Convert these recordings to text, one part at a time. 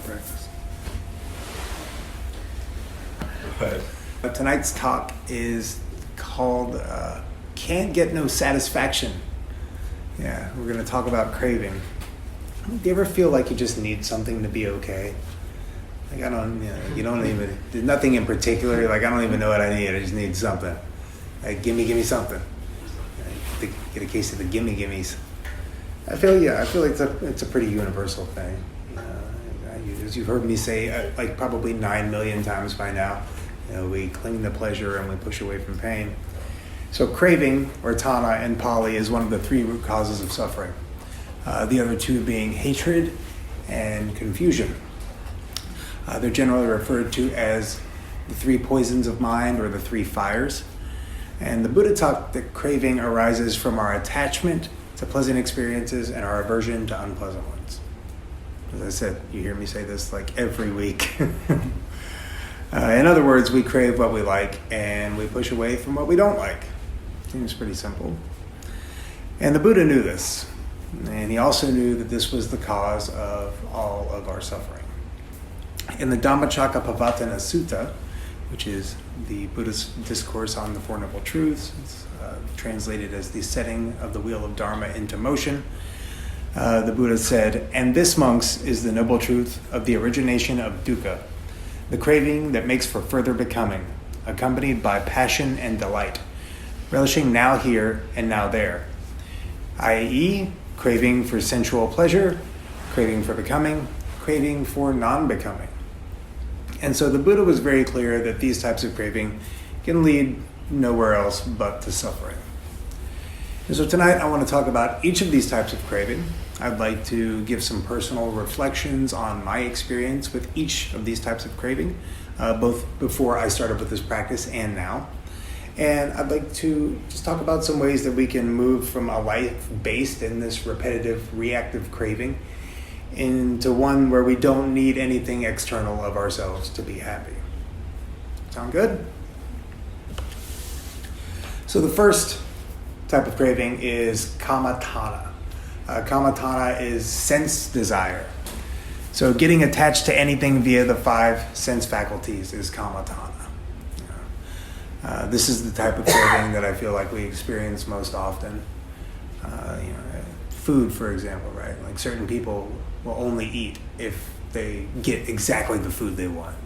practice. Tonight's talk is called Can't Get No Satisfaction. Yeah, we're going to talk about craving. Do you ever feel like you just need something to be okay? Like you don't even, there's nothing in particular, like I don't even know what I need, I just need something. Like give me something. Get a case of the gimmies. I feel like it's a pretty universal thing. As you've heard me say like probably 9 million times by now, we cling to pleasure and we push away from pain. So craving, or Tana in Pali, is one of the 3 root causes of suffering. The other 2 being hatred and confusion. They're generally referred to as the 3 poisons of mind, or the 3 fires. And the Buddha taught that craving arises from our attachment to pleasant experiences and our aversion to unpleasant ones. As I said, you hear me say this like every week. In other words, we crave what we like and we push away from what we don't like. Seems pretty simple. And the Buddha knew this. And he also knew that this was the cause of all of our suffering. In the Dhammacakkappavattana Sutta, which is the Buddhist discourse on the Four Noble Truths, it's translated as the setting of the wheel of Dharma into motion, the Buddha said, "And this, monks, is the noble truth of the origination of dukkha, the craving that makes for further becoming, accompanied by passion and delight, relishing now here and now there, i.e., craving for sensual pleasure, craving for becoming, craving for non-becoming." And so the Buddha was very clear that these types of craving can lead nowhere else but to suffering. And so tonight I want to talk about each of these types of craving. I'd like to give some personal reflections on my experience with each of these types of craving, both before I started with this practice and now. And I'd like to just talk about some ways that we can move from a life based in this repetitive, reactive craving into one where we don't need anything external of ourselves to be happy. Sound good? So the first type of craving is kamatana. Kamatana is sense desire. So getting attached to anything via the 5 sense faculties is kamatana. This is the type of craving that I feel like we experience most often. Food, for example, right? Like certain people will only eat if they get exactly the food they want.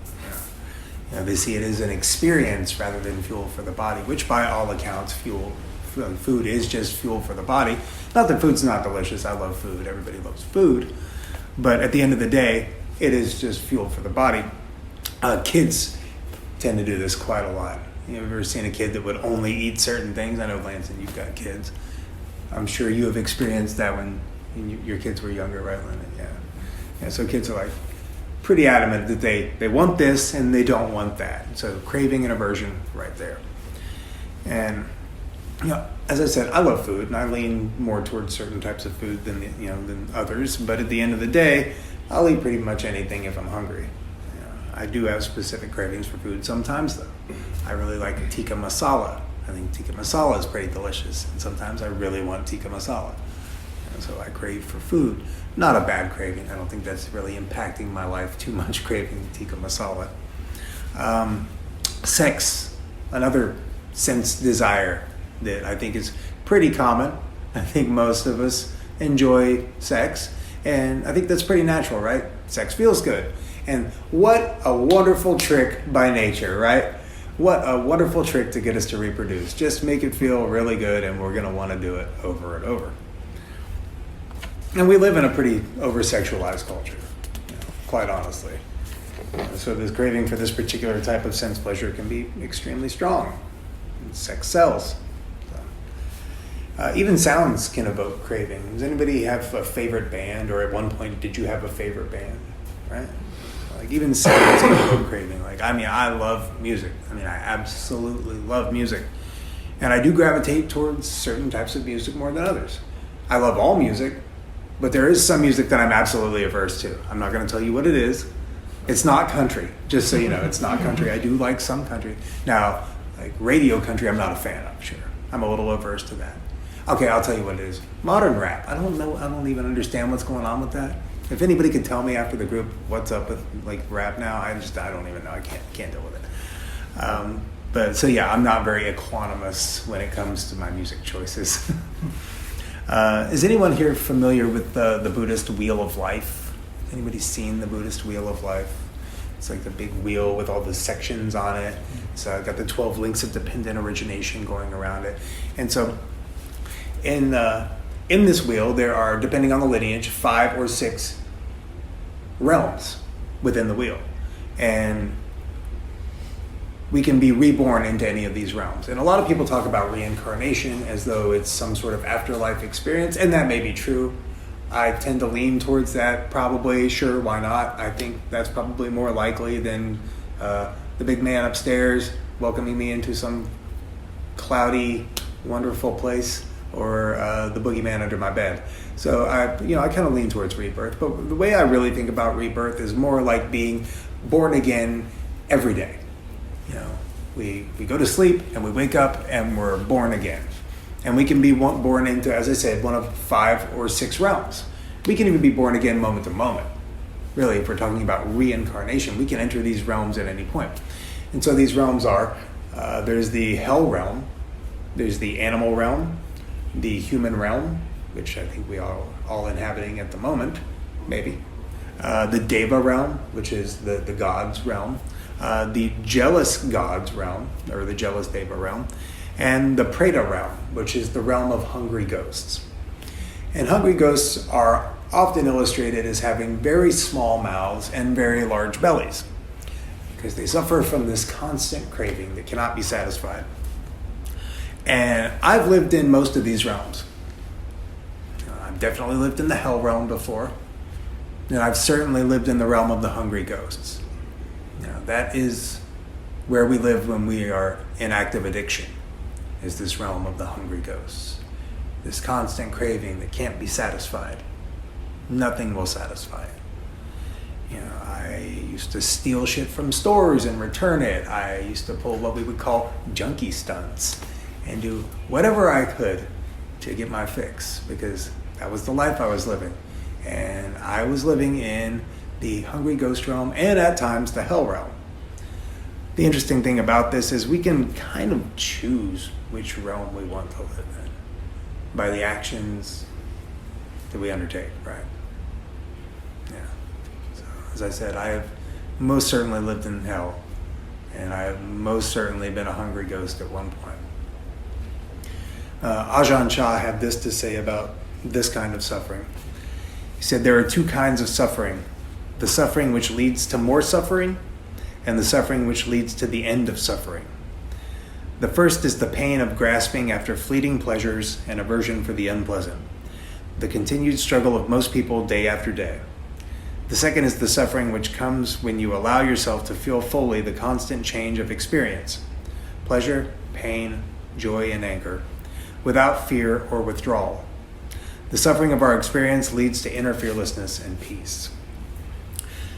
They see it as an experience rather than fuel for the body, which by all accounts, food is just fuel for the body. Not that food's not delicious. I love food. Everybody loves food. But at the end of the day, it is just fuel for the body. Kids tend to do this quite a lot. You've ever seen a kid that would only eat certain things? I know, Lansing, you've got kids. I'm sure you have experienced that when your kids were younger, right, Lennon? Yeah. So kids are like pretty adamant that they want this and they don't want that. So craving and aversion right there. And as I said, I love food and I lean more towards certain types of food than others. But at the end of the day, I'll eat pretty much anything if I'm hungry. I do have specific cravings for food sometimes, though. I really like tikka masala. I think tikka masala is pretty delicious, and sometimes I really want tikka masala. And so I crave for food. Not a bad craving. I don't think that's really impacting my life too much, craving tikka masala. Sex, another sense desire that I think is pretty common. I think most of us enjoy sex, and I think that's pretty natural, right? Sex feels good. And what a wonderful trick by nature, right? What a wonderful trick to get us to reproduce. Just make it feel really good and we're going to want to do it over and over. And we live in a pretty over-sexualized culture, quite honestly. So this craving for this particular type of sense pleasure can be extremely strong. Sex sells. Even sounds can evoke craving. Does anybody have a favorite band, or at one point did you have a favorite band, right? Like even sounds can evoke craving. I love music. I absolutely love music. And I do gravitate towards certain types of music more than others. I love all music, but there is some music that I'm absolutely averse to. I'm not going to tell you what it is. It's not country, just so you know. It's not country. I do like some country. Now, like radio country, I'm not a fan of, sure. I'm a little averse to that. Okay, I'll tell you what it is. Modern rap. I don't know. I don't even understand what's going on with that. If anybody could tell me after the group what's up with like rap now, I don't even know. I can't deal with it. But so yeah, I'm not very equanimous when it comes to my music choices. Is anyone here familiar with the Buddhist Wheel of Life? Anybody seen the Buddhist Wheel of Life? It's like the big wheel with all the sections on it. So got the 12 links of dependent origination going around it. And so in this wheel, there are, depending on the lineage, 5 or 6 realms within the wheel. And we can be reborn into any of these realms. And a lot of people talk about reincarnation as though it's some sort of afterlife experience, and that may be true. I tend to lean towards that, probably. Sure, why not? I think that's probably more likely than the big man upstairs welcoming me into some cloudy, wonderful place, or the boogeyman under my bed. So I kind of lean towards rebirth. But the way I really think about rebirth is more like being born again every day. We go to sleep and we wake up and we're born again. And we can be born into, as I said, one of 5 or 6 realms. We can even be born again moment to moment. Really, if we're talking about reincarnation, we can enter these realms at any point. And so these realms are, there's the hell realm, there's the animal realm, the human realm, which I think we are all inhabiting at the moment, maybe. The Deva realm, which is the gods realm. The jealous gods realm, or the jealous Deva realm. And the Preta realm, which is the realm of hungry ghosts. And hungry ghosts are often illustrated as having very small mouths and very large bellies, because they suffer from this constant craving that cannot be satisfied. And I've lived in most of these realms. I've definitely lived in the hell realm before, and I've certainly lived in the realm of the hungry ghosts. That is where we live when we are in active addiction, is this realm of the hungry ghosts. This constant craving that can't be satisfied. Nothing will satisfy it. I used to steal shit from stores and return it. I used to pull what we would call junkie stunts and do whatever I could to get my fix, because that was the life I was living. And I was living in the hungry ghost realm and at times the hell realm. The interesting thing about this is we can kind of choose which realm we want to live in by the actions that we undertake, right? Yeah. So, as I said, I have most certainly lived in hell, and I have most certainly been a hungry ghost at one point. Ajahn Chah had this to say about this kind of suffering. He said, there are 2 kinds of suffering: the suffering which leads to more suffering, and the suffering which leads to the end of suffering. The first is the pain of grasping after fleeting pleasures and aversion for the unpleasant, the continued struggle of most people day after day. The second is the suffering which comes when you allow yourself to feel fully the constant change of experience, pleasure, pain, joy, and anger, without fear or withdrawal. The suffering of our experience leads to inner fearlessness and peace.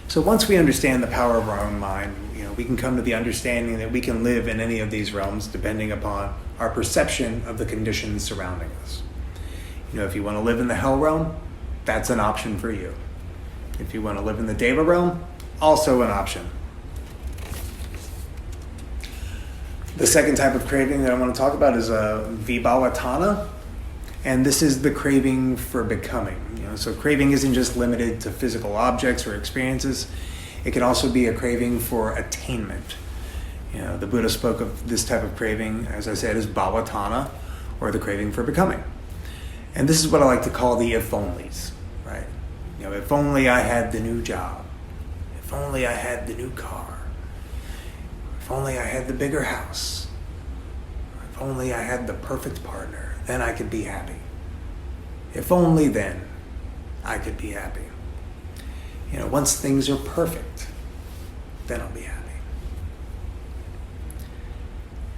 So once we understand the power of our own mind, we can come to the understanding that we can live in any of these realms depending upon our perception of the conditions surrounding us. If you want to live in the hell realm, that's an option for you. If you want to live in the Deva realm, also an option. The second type of craving that I want to talk about is vibhavatana, and this is the craving for becoming. So craving isn't just limited to physical objects or experiences. It can also be a craving for attainment. The Buddha spoke of this type of craving, as I said, as bhavatana, or the craving for becoming. And this is what I like to call the if-onlys, right? If only I had the new job. If only I had the new car. If only I had the bigger house. If only I had the perfect partner, then I could be happy. If only then I could be happy. Once things are perfect, then I'll be happy.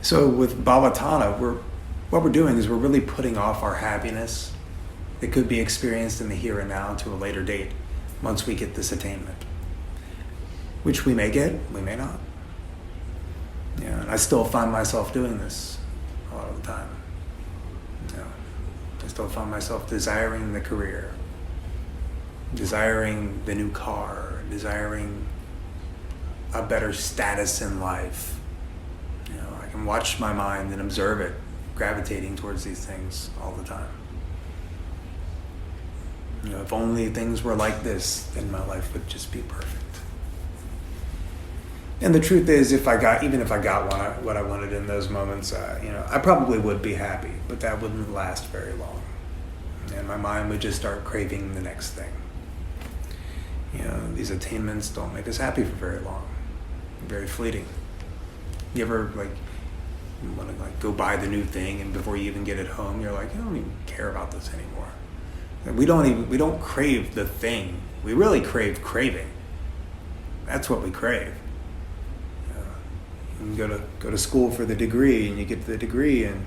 So with bhavatana, what we're doing is we're really putting off our happiness that could be experienced in the here and now to a later date once we get this attainment, which we may get, we may not. And I still find myself doing this a lot of the time. I still find myself desiring the career, desiring the new car, desiring a better status in life. I can watch my mind and observe it gravitating towards these things all the time. If only things were like this, then my life would just be perfect. And the truth is, even if I got what I wanted in those moments, I probably would be happy, but that wouldn't last very long. And my mind would just start craving the next thing. These attainments don't make us happy for very long. They're very fleeting. You ever want to go buy the new thing, and before you even get it home, you're like, I don't even care about this anymore. We don't crave the thing. We really crave craving. That's what we crave. You go to school for the degree, and you get the degree, and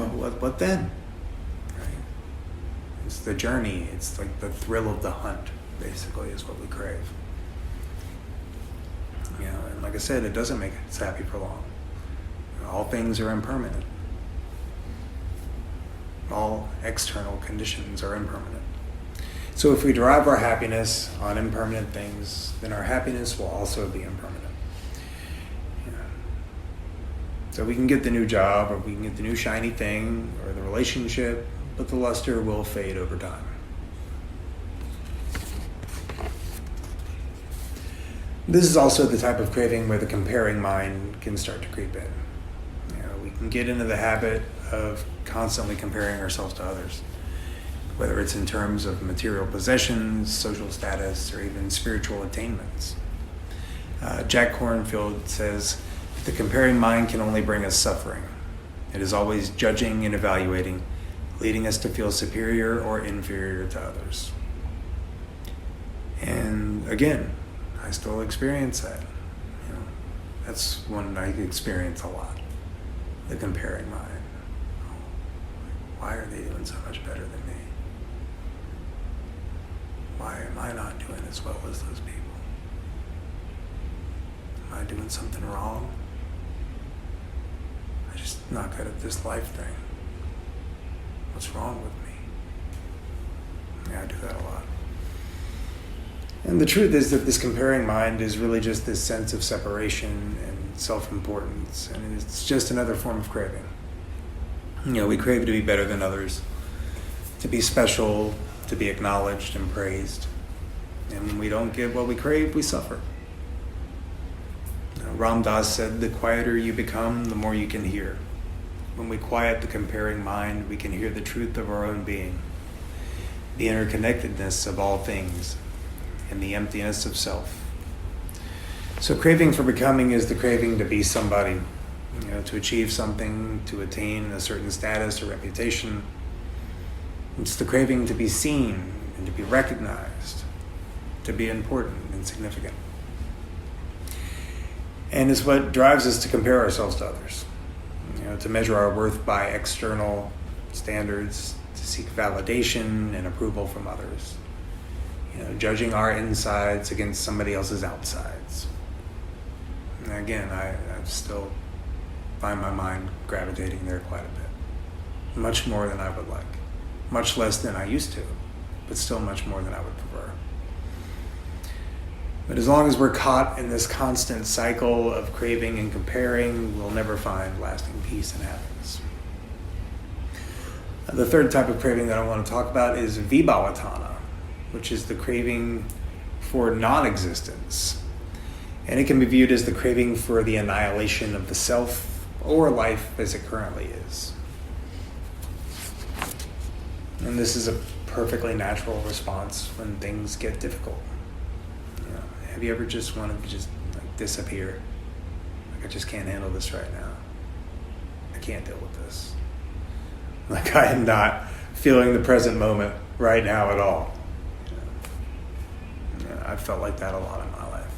what then? Right? It's the journey. It's like the thrill of the hunt, basically, is what we crave. And like I said, it doesn't make us happy for long. All things are impermanent. All external conditions are impermanent. So if we derive our happiness on impermanent things, then our happiness will also be impermanent. So we can get the new job, or we can get the new shiny thing, or the relationship, but the luster will fade over time. This is also the type of craving where the comparing mind can start to creep in. We can get into the habit of constantly comparing ourselves to others, whether it's in terms of material possessions, social status, or even spiritual attainments. Jack Kornfield says, the comparing mind can only bring us suffering. It is always judging and evaluating, leading us to feel superior or inferior to others. And again, I still experience that. That's one I experience a lot. The comparing mind. Why are they doing so much better than me? Why am I not doing as well as those people? Am I doing something wrong? I'm just not good at this life thing. What's wrong with me? Yeah, I do that a lot. And the truth is that this comparing mind is really just this sense of separation and self-importance, and it's just another form of craving. We crave to be better than others, to be special, to be acknowledged and praised. And when we don't get what we crave, we suffer. Ram Dass said, the quieter you become, the more you can hear. When we quiet the comparing mind, we can hear the truth of our own being, the interconnectedness of all things, and the emptiness of self. So craving for becoming is the craving to be somebody, to achieve something, to attain a certain status or reputation. It's the craving to be seen and to be recognized, to be important and significant. And it's what drives us to compare ourselves to others, to measure our worth by external standards, to seek validation and approval from others. Judging our insides against somebody else's outsides. And again, I still find my mind gravitating there quite a bit. Much more than I would like. Much less than I used to, but still much more than I would prefer. But as long as we're caught in this constant cycle of craving and comparing, we'll never find lasting peace and happiness. The third type of craving that I want to talk about is vibhavatana, which is the craving for non-existence. And it can be viewed as the craving for the annihilation of the self or life as it currently is. And this is a perfectly natural response when things get difficult. Have you ever just wanted to just disappear? I just can't handle this right now. I can't deal with this. I am not feeling the present moment right now at all. I've felt like that a lot in my life.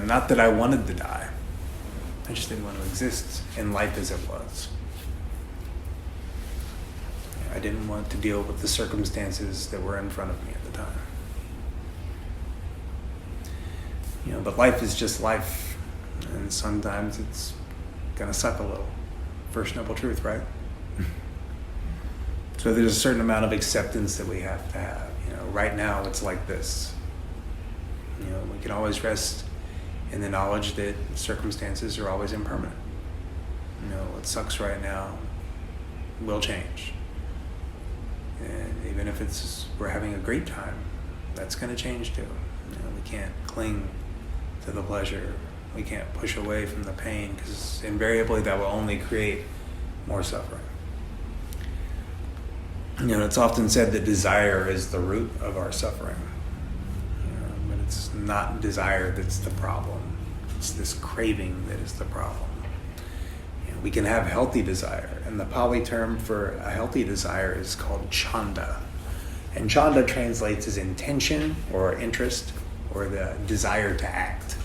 Not that I wanted to die. I just didn't want to exist in life as it was. I didn't want to deal with the circumstances that were in front of me at the time. But life is just life. And sometimes it's going to suck a little. First noble truth, right? So there's a certain amount of acceptance that we have to have. right now it's like this. We can always rest in the knowledge that circumstances are always impermanent. What sucks right now will change. And even if we're having a great time, that's going to change too. We can't cling to the pleasure. We can't push away from the pain, because invariably that will only create more suffering. It's often said that desire is the root of our suffering. But it's not desire that's the problem. It's this craving that is the problem. We can have healthy desire, and the Pali term for a healthy desire is called chanda. And chanda translates as intention or interest or the desire to act.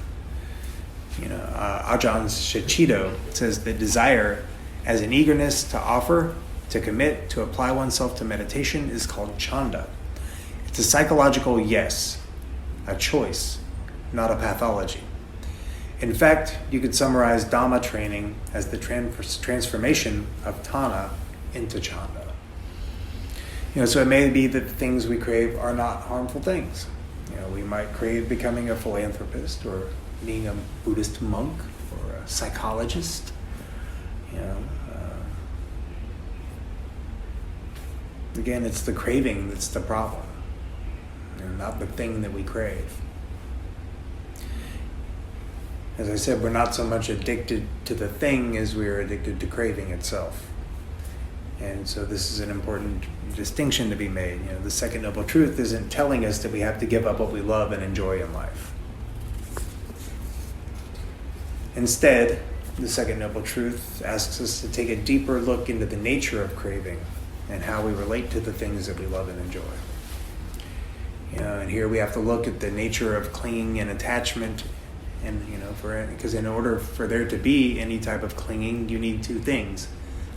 Ajahn Shichido says that desire as an eagerness to offer, to commit, to apply oneself to meditation is called chanda. It's a psychological yes, a choice, not a pathology. In fact, you could summarize Dharma training as the transformation of Tana into chanda. So it may be that the things we crave are not harmful things. We might crave becoming a philanthropist, or being a Buddhist monk, or a psychologist. Again, it's the craving that's the problem, not the thing that we crave. As I said, we're not so much addicted to the thing as we are addicted to craving itself. And so this is an important distinction to be made. The Second Noble Truth isn't telling us that we have to give up what we love and enjoy in life. Instead, the Second Noble Truth asks us to take a deeper look into the nature of craving and how we relate to the things that we love and enjoy. And here we have to look at the nature of clinging and attachment. And because in order for there to be any type of clinging, you need two things: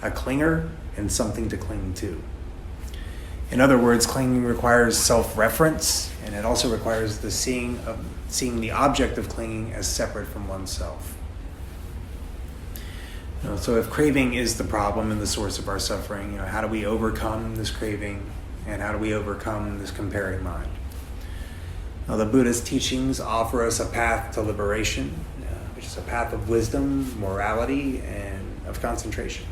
a clinger and something to cling to. In other words, clinging requires self-reference, and it also requires the seeing the object of clinging as separate from oneself. So if craving is the problem and the source of our suffering, how do we overcome this craving, and how do we overcome this comparing mind? Now, the Buddha's teachings offer us a path to liberation, which is a path of wisdom, morality, and of concentration.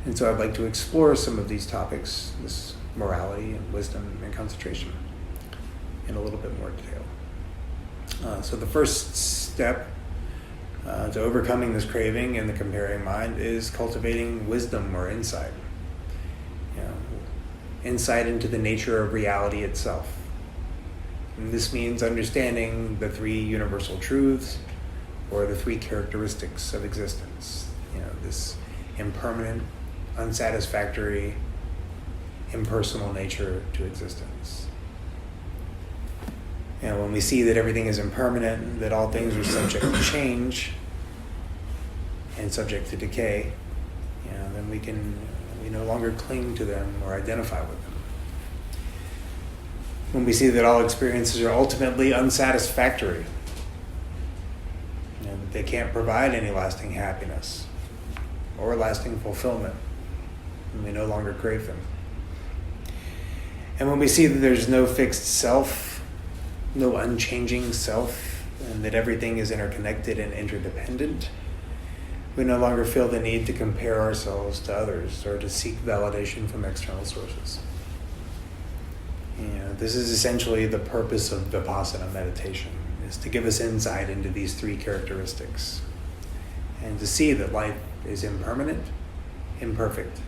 And so I'd like to explore some of these topics, this morality and wisdom and concentration, in a little bit more detail. So the first step to overcoming this craving and the comparing mind is cultivating wisdom or insight. Insight into the nature of reality itself. And this means understanding the three universal truths, or the three characteristics of existence. This impermanent, unsatisfactory, impersonal nature to existence. When we see that everything is impermanent, that all things are subject to change and subject to decay, then we no longer cling to them or identify with them. When we see that all experiences are ultimately unsatisfactory, that they can't provide any lasting happiness or lasting fulfillment, and we no longer crave them. And when we see that there's no fixed self, no unchanging self, and that everything is interconnected and interdependent, we no longer feel the need to compare ourselves to others or to seek validation from external sources. This is essentially the purpose of Vipassana meditation, is to give us insight into these three characteristics and to see that life is impermanent, imperfect,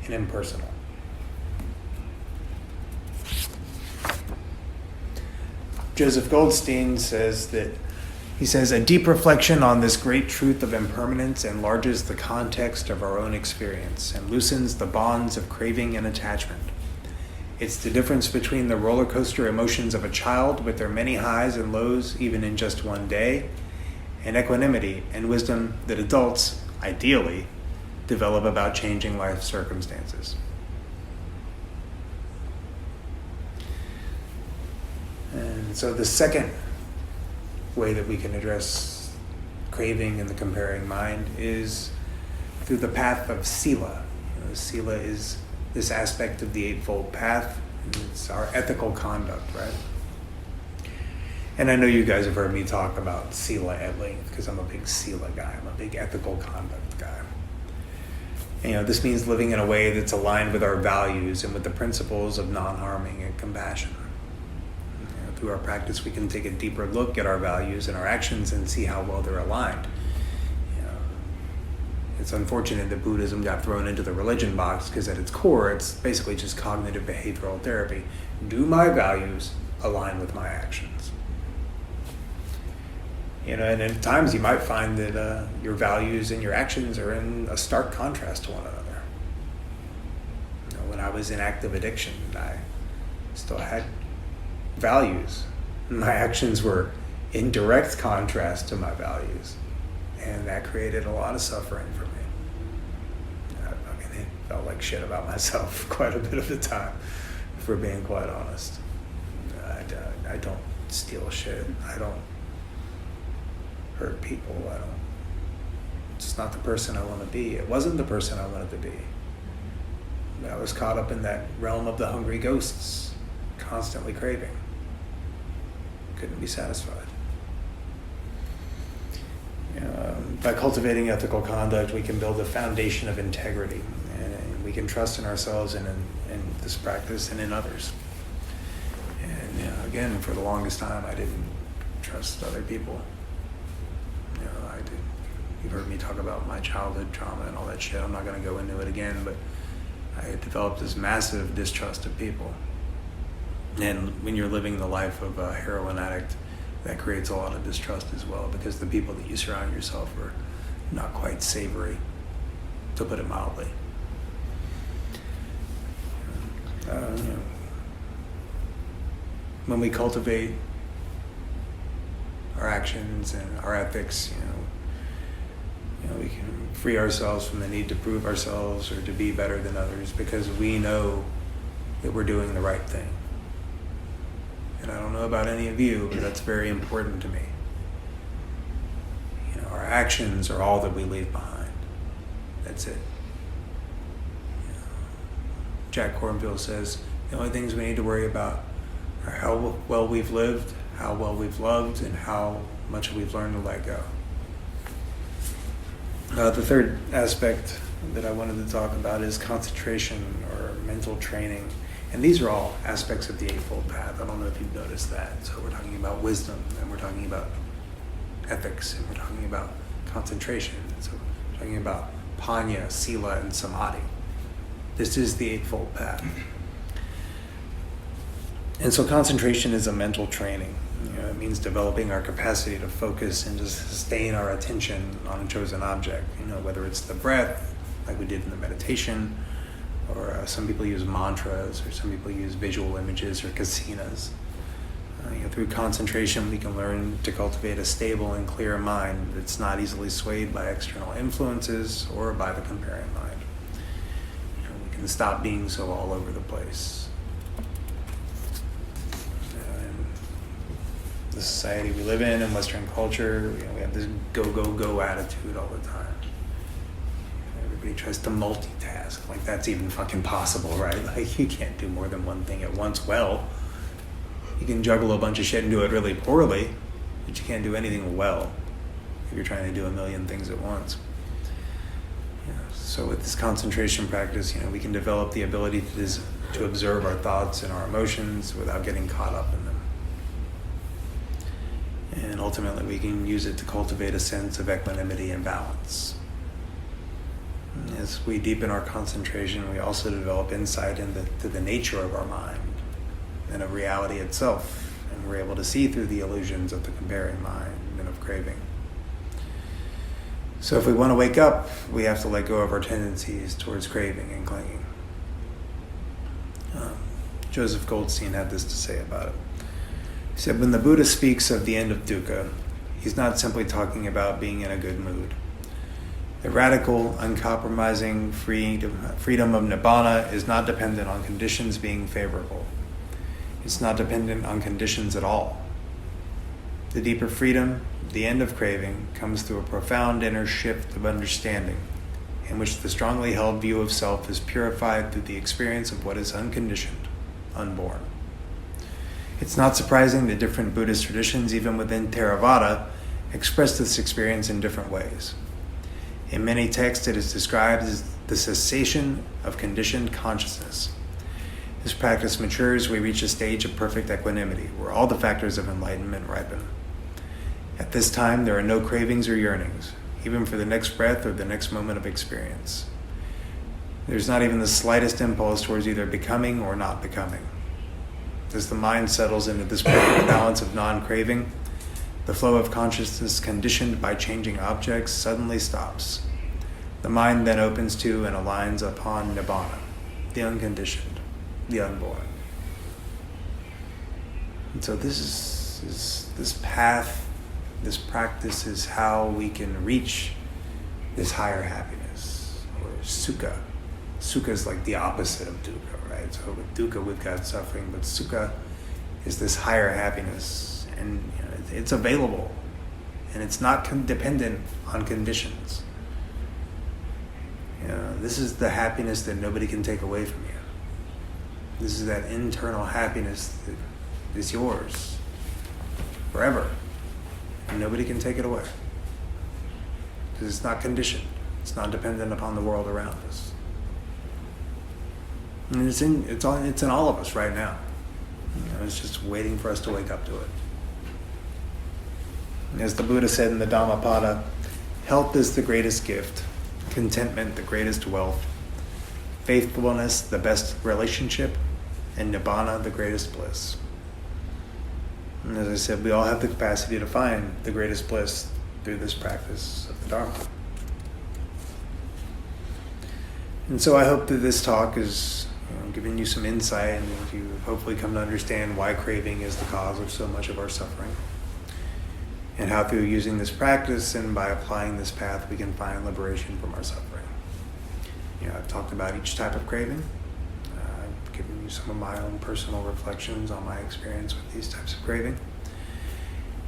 and impersonal. Joseph Goldstein says, a deep reflection on this great truth of impermanence enlarges the context of our own experience and loosens the bonds of craving and attachment. It's the difference between the roller coaster emotions of a child with their many highs and lows even in just one day, and equanimity and wisdom that adults, ideally, develop about changing life circumstances. And so the second way that we can address craving and the comparing mind is through the path of sila. Sila is this aspect of the Eightfold Path It's our ethical conduct, right? And I know you guys have heard me talk about sila at length because I'm a big sila guy. I'm a big ethical conduct guy. And, this means living in a way that's aligned with our values and with the principles of non-harming and compassion. Through our practice, we can take a deeper look at our values and our actions and see how well they're aligned. It's unfortunate that Buddhism got thrown into the religion box because at its core, it's basically just cognitive behavioral therapy. Do my values align with my actions? And at times you might find that your values and your actions are in a stark contrast to one another. When I was in active addiction, I still had values. My actions were in direct contrast to my values. And that created a lot of suffering for me. It felt like shit about myself quite a bit of the time, if we're being quite honest. I don't steal shit. I don't hurt people. It's not the person I want to be. It wasn't the person I wanted to be. I was caught up in that realm of the hungry ghosts, constantly craving. Couldn't be satisfied. By cultivating ethical conduct, we can build a foundation of integrity, and we can trust in ourselves and in this practice and in others. And again, for the longest time, I didn't trust other people. You've heard me talk about my childhood trauma and all that shit. I'm not going to go into it again, but I had developed this massive distrust of people. And when you're living the life of a heroin addict, that creates a lot of distrust as well, because the people that you surround yourself are not quite savory, to put it mildly. When we cultivate our actions and our ethics, we can free ourselves from the need to prove ourselves or to be better than others, because we know that we're doing the right thing. And I don't know about any of you, but that's very important to me. Our actions are all that we leave behind. That's it. Jack Kornfield says the only things we need to worry about are how well we've lived, how well we've loved, and how much we've learned to let go. The third aspect that I wanted to talk about is concentration or mental training. And these are all aspects of the Eightfold Path. I don't know if you've noticed that. So we're talking about wisdom, and we're talking about ethics, and we're talking about concentration. So we're talking about panya, sila, and samadhi. This is the Eightfold Path. And so concentration is a mental training. It means developing our capacity to focus and to sustain our attention on a chosen object. Whether it's the breath, like we did in the meditation, or some people use mantras, or some people use visual images or kasinas. Through concentration, we can learn to cultivate a stable and clear mind that's not easily swayed by external influences or by the comparing mind. We can stop being so all over the place. The society we live in Western culture, we have this go, go, go attitude all the time. Everybody tries to multitask, like that's even fucking possible, right? Like you can't do more than one thing at once well. You can juggle a bunch of shit and do it really poorly, but you can't do anything well if you're trying to do a million things at once. So with this concentration practice, we can develop the ability to observe our thoughts and our emotions without getting caught up in them. And ultimately, we can use it to cultivate a sense of equanimity and balance. As we deepen our concentration, we also develop insight into the nature of our mind and of reality itself, and we're able to see through the illusions of the comparing mind and of craving. So if we want to wake up, we have to let go of our tendencies towards craving and clinging. Joseph Goldstein had this to say about it. He said, when the Buddha speaks of the end of dukkha, he's not simply talking about being in a good mood. The radical, uncompromising freedom of nibbana is not dependent on conditions being favorable. It's not dependent on conditions at all. The deeper freedom, the end of craving, comes through a profound inner shift of understanding, in which the strongly held view of self is purified through the experience of what is unconditioned, unborn. It's not surprising that different Buddhist traditions, even within Theravada, express this experience in different ways. In many texts, it is described as the cessation of conditioned consciousness. As practice matures, we reach a stage of perfect equanimity, where all the factors of enlightenment ripen. At this time, there are no cravings or yearnings, even for the next breath or the next moment of experience. There's not even the slightest impulse towards either becoming or not becoming. As the mind settles into this perfect balance of non-craving, the flow of consciousness conditioned by changing objects suddenly stops. The mind then opens to and aligns upon Nibbana, the unconditioned, the unborn. And so this path, this practice is how we can reach this higher happiness, or sukha. Sukha is like the opposite of dukkha, right? So with dukkha, we've got suffering, but sukha is this higher happiness, and it's available, and it's not dependent on conditions. This is the happiness that nobody can take away from you. This is that internal happiness that is yours forever, and nobody can take it away, because it's not conditioned. It's not dependent upon the world around us. And it's in all of us right now. It's just waiting for us to wake up to it. As the Buddha said in the Dhammapada, health is the greatest gift, contentment the greatest wealth, faithfulness the best relationship, and Nibbana the greatest bliss. And as I said, we all have the capacity to find the greatest bliss through this practice of the Dharma. And so I hope that this talk is giving you some insight, and you hopefully come to understand why craving is the cause of so much of our suffering, and how through using this practice and by applying this path we can find liberation from our suffering. I've talked about each type of craving. I've given you some of my own personal reflections on my experience with these types of craving.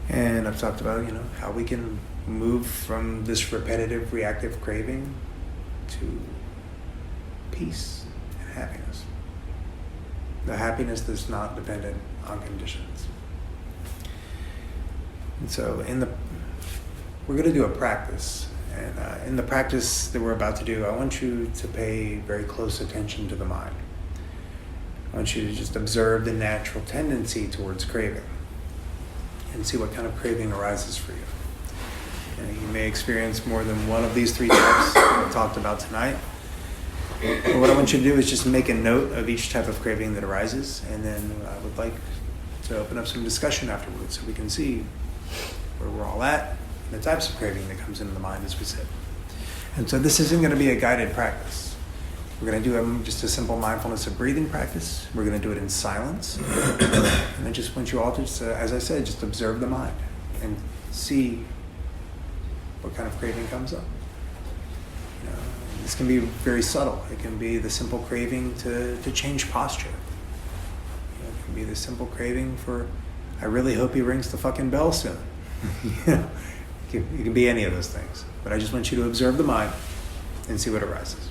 And I've talked about, how we can move from this repetitive, reactive craving to peace and happiness. The happiness that's not dependent on conditions. And so we're going to do a practice. And in the practice that we're about to do, I want you to pay very close attention to the mind. I want you to just observe the natural tendency towards craving and see what kind of craving arises for you. You may experience more than one of these three types that I talked about tonight. But what I want you to do is just make a note of each type of craving that arises, and then I would like to open up some discussion afterwards so we can see where we're all at and the types of craving that comes into the mind as we sit. And so this isn't going to be a guided practice. We're going to do just a simple mindfulness of breathing practice. We're going to do it in silence. And I just want you all to, as I said, just observe the mind and see what kind of craving comes up. This can be very subtle. It can be the simple craving to change posture. It can be the simple craving for, I really hope he rings the fucking bell soon. It can be any of those things. But I just want you to observe the mind and see what arises.